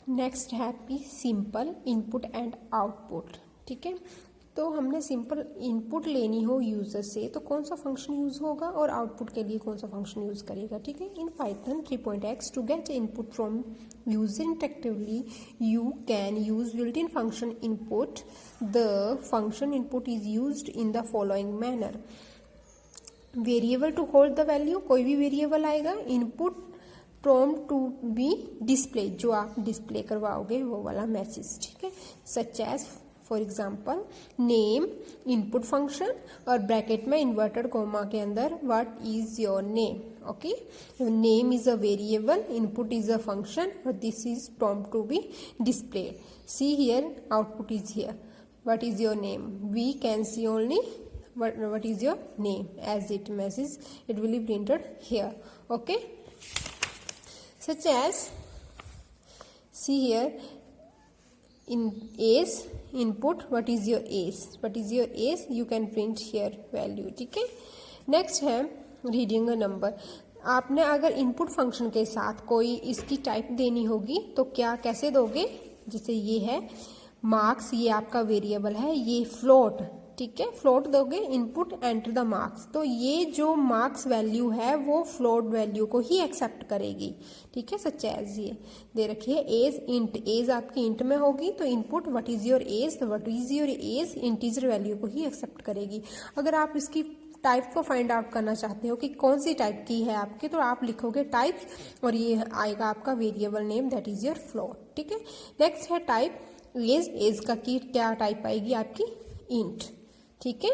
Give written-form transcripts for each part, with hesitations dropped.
Next है आपकी simple input and output. ठीक है, तो हमने सिंपल इनपुट लेनी हो यूजर से तो कौन सा फंक्शन यूज होगा और आउटपुट के लिए कौन सा फंक्शन यूज करेगा। ठीक है, in Python 3.x to get input from user interactively you can use built in function input. The function input is used in the following manner. Variable to hold the value, कोई भी variable आएगा। Input prompt to be display, जो आप display करवाओगे वो वाला message. ठीक है, such as for example name input function और ब्रैकेट में इन्वर्टेड कोमा के अंदर what is your name. Okay, name is a variable, input is a function और this is prompt to be displayed. See here output is here, what is your name, we can see only what is your name as it message, it will be printed here. Okay, such as see here in age input, what is your age, you can print here value. ठीक है, next है reading a number. आपने अगर input function के साथ कोई इसकी type देनी होगी तो क्या कैसे दोगे, जैसे ये है मार्क्स, ये आपका वेरिएबल है, ये फ्लोट। ठीक है, फ्लोट दोगे, इनपुट एंटर द मार्क्स, तो ये जो मार्क्स वैल्यू है वो फ्लोट वैल्यू को ही एक्सेप्ट करेगी। ठीक है, सच एज ये दे रखी है एज इंट, एज आपकी इंट में होगी तो input what is your age, तो what is your age integer value को ही एक्सेप्ट करेगी। अगर आप इसकी टाइप को फाइंड आउट करना चाहते हो कि कौन सी टाइप की है आपकी, तो आप लिखोगे टाइप और ये आएगा आपका variable name, that is your float. ठीक है, नेक्स्ट है टाइप एज, एज का की क्या टाइप आएगी आपकी, इंट। ठीक है,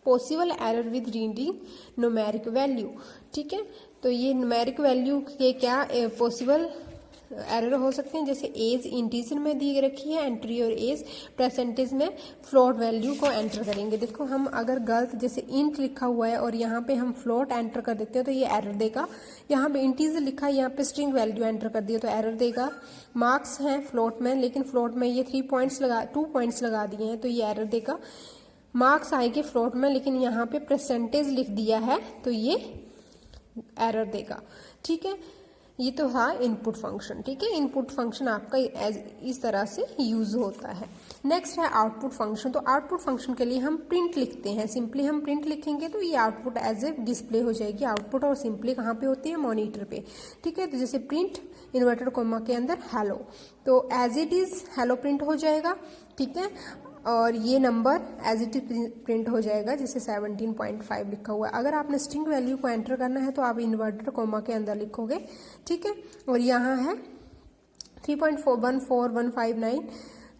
possible error with reading numeric value. ठीक है, तो ये न्यूमेरिक वैल्यू के क्या पॉसिबल एरर हो सकते हैं, जैसे एज इंटीजर में दी रखी है, एंटर योर एज, परसेंटेज में फ्लोट वैल्यू को एंटर करेंगे। देखो हम अगर गलत जैसे इंट लिखा हुआ है और यहाँ पे हम फ्लोट एंटर कर देते हैं तो ये एरर देगा। यहाँ पे इंटीजर लिखा है, यहाँ पे स्ट्रिंग वैल्यू एंटर कर दिया तो एरर देगा। मार्क्स है फ्लोट में, लेकिन फ्लोट में ये 2 पॉइंट्स लगा दिए हैं तो ये एरर देगा। मार्क्स आएंगे फ्लोट में, लेकिन यहाँ पे परसेंटेज लिख दिया है तो ये एरर देगा। ठीक है, ये तो था इनपुट फंक्शन। ठीक है, इनपुट फंक्शन आपका इस तरह से यूज होता है। नेक्स्ट है आउटपुट फंक्शन। तो आउटपुट फंक्शन के लिए हम प्रिंट लिखते हैं, सिंपली हम प्रिंट लिखेंगे तो ये आउटपुट एज ए डिस्प्ले हो जाएगी। आउटपुट और सिंपली कहाँ पे होती है, मॉनिटर पे। ठीक है, तो जैसे प्रिंट इन्वर्टेड कोमा के अंदर हेलो, तो as it is hello print हो जाएगा। ठीक है, और ये number as it is print हो जाएगा, जैसे 17.5 लिखा हुआ है। अगर आपने स्ट्रिंग वैल्यू को एंटर करना है तो आप इन्वर्टेड कोमा के अंदर लिखोगे। ठीक है, और यहाँ है 3.414159,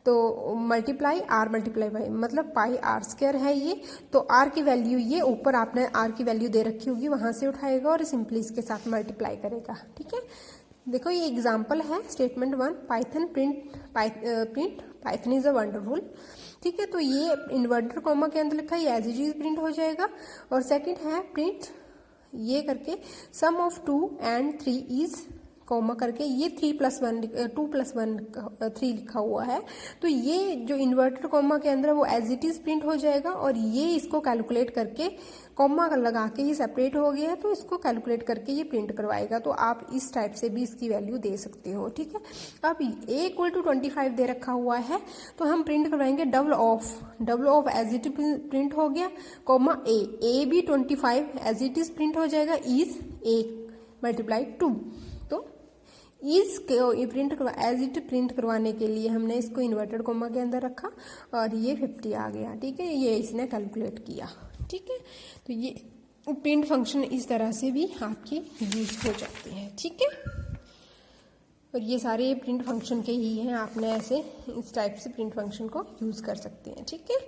तो मल्टीप्लाई आर मल्टीप्लाई बाई, मतलब पाई आर स्क्वायर है ये, तो आर की वैल्यू ये ऊपर आपने आर की वैल्यू दे रखी होगी वहां से उठाएगा और सिंपली इसके साथ मल्टीप्लाई करेगा। ठीक है, देखो ये एग्जाम्पल है statement 1, Python print Python is a wonderful. ठीक है, तो ये इन्वर्टेड कॉमा के अंदर लिखा है, एज इट इज प्रिंट हो जाएगा। और सेकंड है प्रिंट ये करके सम ऑफ 2 and 3 इज कॉमा करके, ये 2 + 1 3 लिखा हुआ है, तो ये जो इन्वर्टेड कॉमा के अंदर वो एज इट इज प्रिंट हो जाएगा। और ये इसको कैलकुलेट करके कॉमा लगा के ये सेपरेट हो गया है तो इसको कैलकुलेट करके ये प्रिंट करवाएगा। तो आप इस टाइप से भी इसकी वैल्यू दे सकते हो। ठीक है, अब a = 25 दे रखा हुआ है तो हम प्रिंट करवाएंगे double of as it print हो गया, कॉमा a भी 25 एज इट इज प्रिंट हो जाएगा, इज a × 2। तो is print as it print करवाने के लिए हमने इसको इन्वर्टेड कोमा के अंदर रखा और ये 50 आ गया। ठीक है, ये इसने कैलकुलेट किया। ठीक है, तो ये प्रिंट फंक्शन इस तरह से भी आपके यूज हो जाते हैं। ठीक है, और ये सारे प्रिंट फंक्शन के ही हैं, आपने ऐसे इस टाइप से प्रिंट फंक्शन को यूज कर सकते हैं। ठीक है।